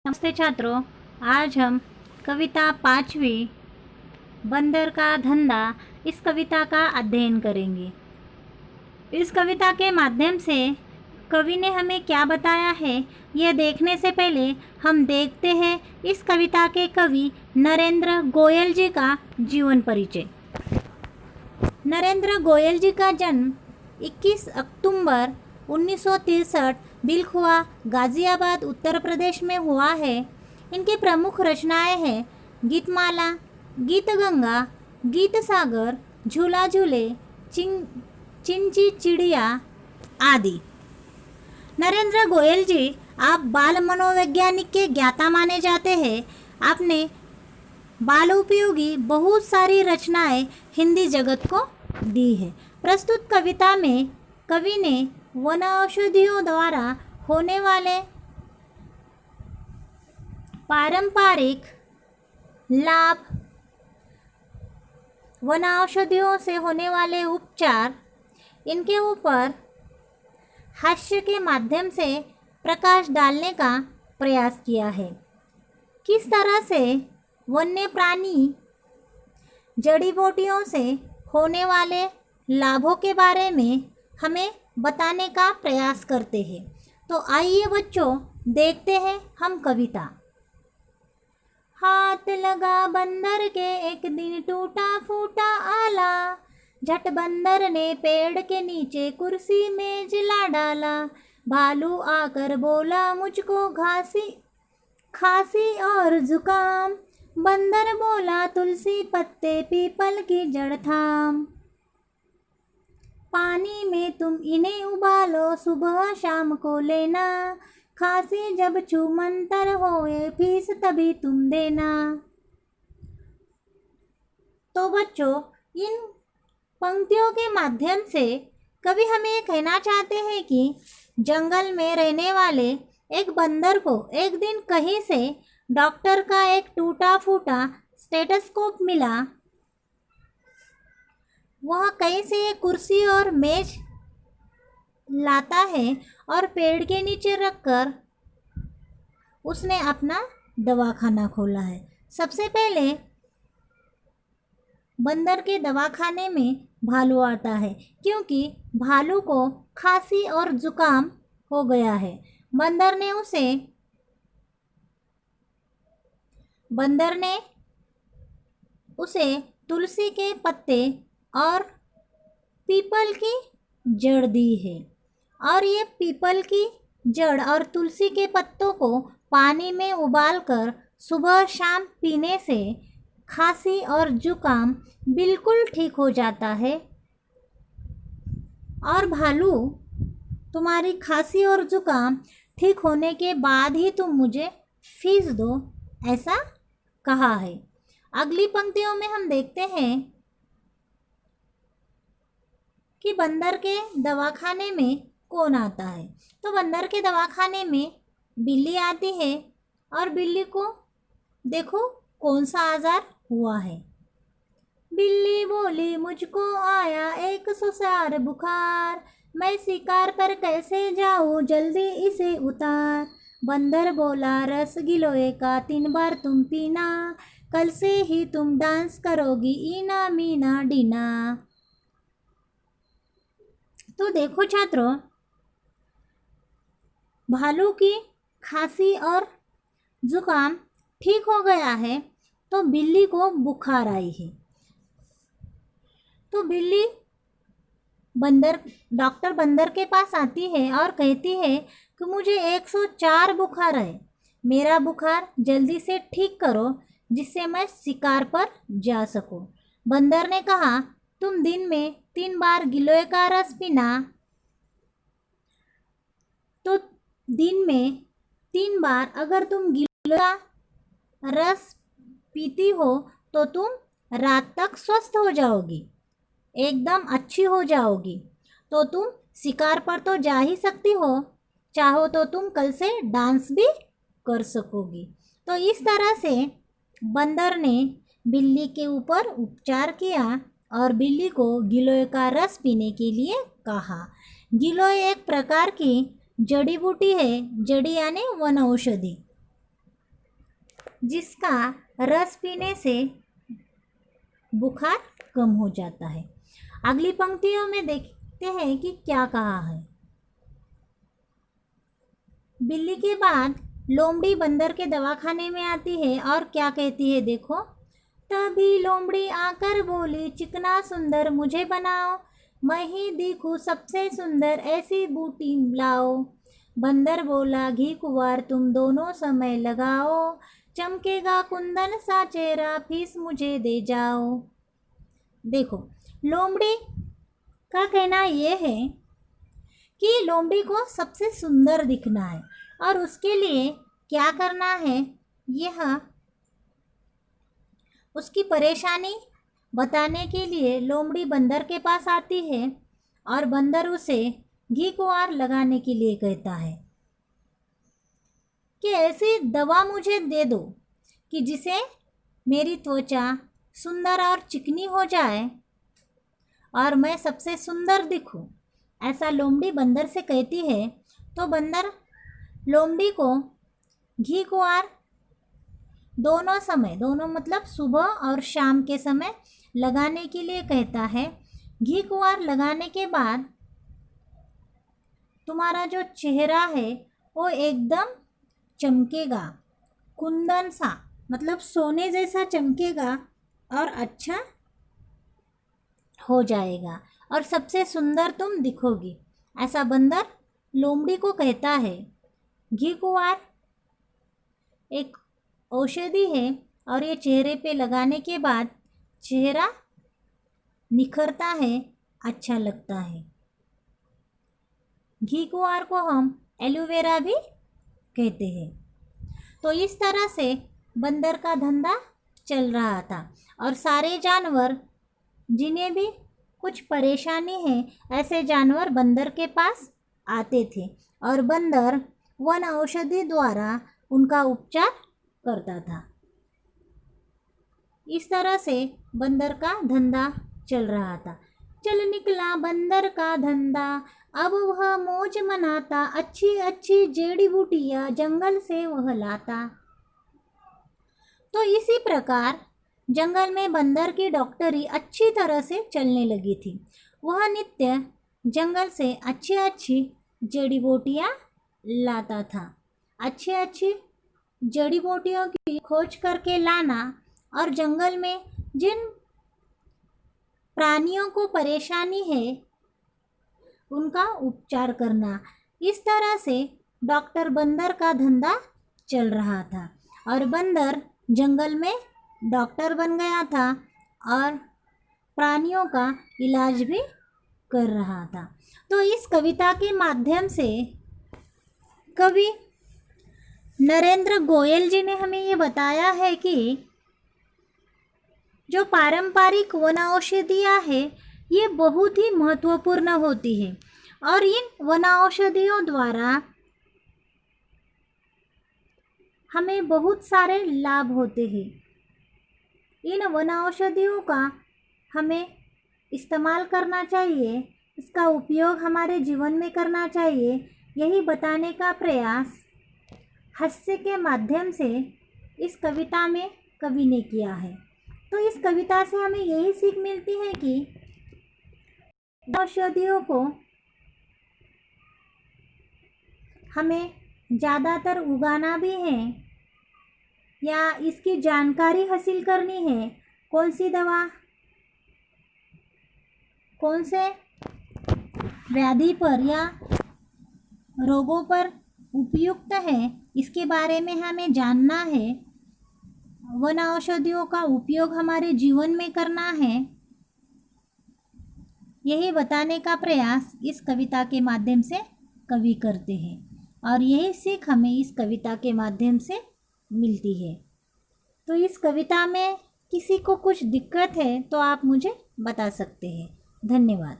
नमस्ते छात्रों। आज हम कविता 5वीं बंदर का धंधा इस कविता का अध्ययन करेंगे। इस कविता के माध्यम से कवि ने हमें क्या बताया है, यह देखने से पहले हम देखते हैं इस कविता के कवि नरेंद्र गोयल जी का जीवन परिचय। नरेंद्र गोयल जी का जन्म 21 अक्टूबर 1963 बिलखुआ, गाज़ियाबाद, उत्तर प्रदेश में हुआ है। इनकी प्रमुख रचनाएं हैं गीतमाला, गीतगंगा, गीत सागर, झूला झूले, चिंची चिड़िया आदि। नरेंद्र गोयल जी आप बाल मनोवैज्ञानिक के ज्ञाता माने जाते हैं। आपने बाल उपयोगी बहुत सारी रचनाएं हिंदी जगत को दी है। प्रस्तुत कविता में कवि ने वन औषधियों द्वारा होने वाले पारंपरिक लाभ, वन औषधियों से होने वाले उपचार, इनके ऊपर हास्य के माध्यम से प्रकाश डालने का प्रयास किया है। किस तरह से वन्य प्राणी जड़ी बूटियों से होने वाले लाभों के बारे में हमें बताने का प्रयास करते हैं। तो आइए बच्चों, देखते हैं हम कविता। हाथ लगा बंदर के एक दिन टूटा फूटा आला, झट बंदर ने पेड़ के नीचे कुर्सी मेज ला डाला। भालू आकर बोला मुझको खांसी और जुकाम, बंदर बोला तुलसी पत्ते पीपल की जड़ थाम। पानी में तुम इन्हें उबालो सुबह शाम को लेना, खांसी जब छूमंतर होए फीस तभी तुम देना। तो बच्चों, इन पंक्तियों के माध्यम से कवि हमें ये कहना चाहते हैं कि जंगल में रहने वाले एक बंदर को एक दिन कहीं से डॉक्टर का एक टूटा फूटा स्टेथोस्कोप मिला। वह कहीं से एक कुर्सी और मेज लाता है और पेड़ के नीचे रखकर उसने अपना दवाखाना खोला है। सबसे पहले बंदर के दवाखाने में भालू आता है, क्योंकि भालू को खांसी और जुकाम हो गया है। बंदर ने उसे तुलसी के पत्ते और पीपल की जड़ दी है, और ये पीपल की जड़ और तुलसी के पत्तों को पानी में उबालकर सुबह शाम पीने से खांसी और जुकाम बिल्कुल ठीक हो जाता है। और भालू, तुम्हारी खांसी और जुकाम ठीक होने के बाद ही तुम मुझे फीस दो, ऐसा कहा है। अगली पंक्तियों में हम देखते हैं कि बंदर के दवाखाने में कौन आता है। तो बंदर के दवाखाने में बिल्ली आती है, और बिल्ली को देखो कौन सा आज़ार हुआ है। बिल्ली बोली मुझको आया 104 बुखार, मैं शिकार पर कैसे जाऊँ जल्दी इसे उतार। बंदर बोला रस गिलोय का 3 बार तुम पीना, कल से ही तुम डांस करोगी ईना मीना डीना। तो देखो छात्रों, भालू की खांसी और जुकाम ठीक हो गया है, तो बिल्ली को बुखार आई है। तो बिल्ली डॉक्टर बंदर के पास आती है और कहती है कि मुझे 104 बुखार है, मेरा बुखार जल्दी से ठीक करो जिससे मैं शिकार पर जा सकूं। बंदर ने कहा तुम दिन में 3 बार गिलोय का रस पीना। तो दिन में 3 बार अगर तुम गिलोय का रस पीती हो तो तुम रात तक स्वस्थ हो जाओगी, एकदम अच्छी हो जाओगी। तो तुम शिकार पर तो जा ही सकती हो, चाहो तो तुम कल से डांस भी कर सकोगी। तो इस तरह से बंदर ने बिल्ली के ऊपर उपचार किया और बिल्ली को गिलोय का रस पीने के लिए कहा। गिलोय एक प्रकार की जड़ी बूटी है, जड़ी यानी वन औषधि। जिसका रस पीने से बुखार कम हो जाता है। अगली पंक्तियों में देखते हैं कि क्या कहा है। बिल्ली के बाद लोमड़ी बंदर के दवाखाने में आती है और क्या कहती है, देखो। तभी लोमड़ी आकर बोली, चिकना सुंदर मुझे बनाओ, मैं ही दिखूं सबसे सुंदर, ऐसी बूटी लाओ। बंदर बोला, घी कुंवर तुम दोनों समय लगाओ, चमकेगा कुंदन सा चेहरा, फीस मुझे दे जाओ। देखो, लोमड़ी का कहना ये है कि लोमड़ी को सबसे सुंदर दिखना है और उसके लिए क्या करना है, यह उसकी परेशानी बताने के लिए लोमड़ी बंदर के पास आती है और बंदर उसे घी कुंवर लगाने के लिए कहता है कि ऐसी दवा मुझे दे दो कि जिसे मेरी त्वचा सुंदर और चिकनी हो जाए और मैं सबसे सुंदर दिखूं। ऐसा लोमड़ी बंदर से कहती है। तो बंदर लोमड़ी को घी कुंवर दोनों समय, दोनों मतलब सुबह और शाम के समय लगाने के लिए कहता है। घी कुंवर लगाने के बाद तुम्हारा जो चेहरा है वो एकदम चमकेगा, कुंदन सा मतलब सोने जैसा चमकेगा और अच्छा हो जाएगा और सबसे सुंदर तुम दिखोगी। ऐसा बंदर लोमड़ी को कहता है। घी कुंवर एक औषधि है और ये चेहरे पे लगाने के बाद चेहरा निखरता है, अच्छा लगता है। घी कुंवर को हम एलोवेरा भी कहते हैं। तो इस तरह से बंदर का धंधा चल रहा था और सारे जानवर जिन्हें भी कुछ परेशानी है, ऐसे जानवर बंदर के पास आते थे और बंदर वन औषधि द्वारा उनका उपचार करता था। इस तरह से बंदर का धंधा चल रहा था। चल निकला बंदर का धंधा, अब वह मौज मनाता, अच्छी अच्छी जड़ी बूटियाँ जंगल से वह लाता। तो इसी प्रकार जंगल में बंदर की डॉक्टरी अच्छी तरह से चलने लगी थी। वह नित्य जंगल से अच्छी अच्छी जड़ी बूटियाँ लाता था। अच्छी अच्छी जड़ी बूटियों की खोज करके लाना और जंगल में जिन प्राणियों को परेशानी है उनका उपचार करना। इस तरह से डॉक्टर बंदर का धंधा चल रहा था और बंदर जंगल में डॉक्टर बन गया था और प्राणियों का इलाज भी कर रहा था। तो इस कविता के माध्यम से कवि नरेंद्र गोयल जी ने हमें ये बताया है कि जो पारंपरिक वनौषधियाँ हैं ये बहुत ही महत्वपूर्ण होती है और इन वनौषधियों द्वारा हमें बहुत सारे लाभ होते हैं। इन वनौषधियों का हमें इस्तेमाल करना चाहिए, इसका उपयोग हमारे जीवन में करना चाहिए, यही बताने का प्रयास हास्य के माध्यम से इस कविता में कवि ने किया है। तो इस कविता से हमें यही सीख मिलती है कि औषधियों को हमें ज़्यादातर उगाना भी है या इसकी जानकारी हासिल करनी है, कौन सी दवा कौन से व्याधि पर या रोगों पर उपयुक्त है, इसके बारे में हमें जानना है। वन औषधियों का उपयोग हमारे जीवन में करना है, यही बताने का प्रयास इस कविता के माध्यम से कवि करते हैं और यही सीख हमें इस कविता के माध्यम से मिलती है। तो इस कविता में किसी को कुछ दिक्कत है तो आप मुझे बता सकते हैं। धन्यवाद।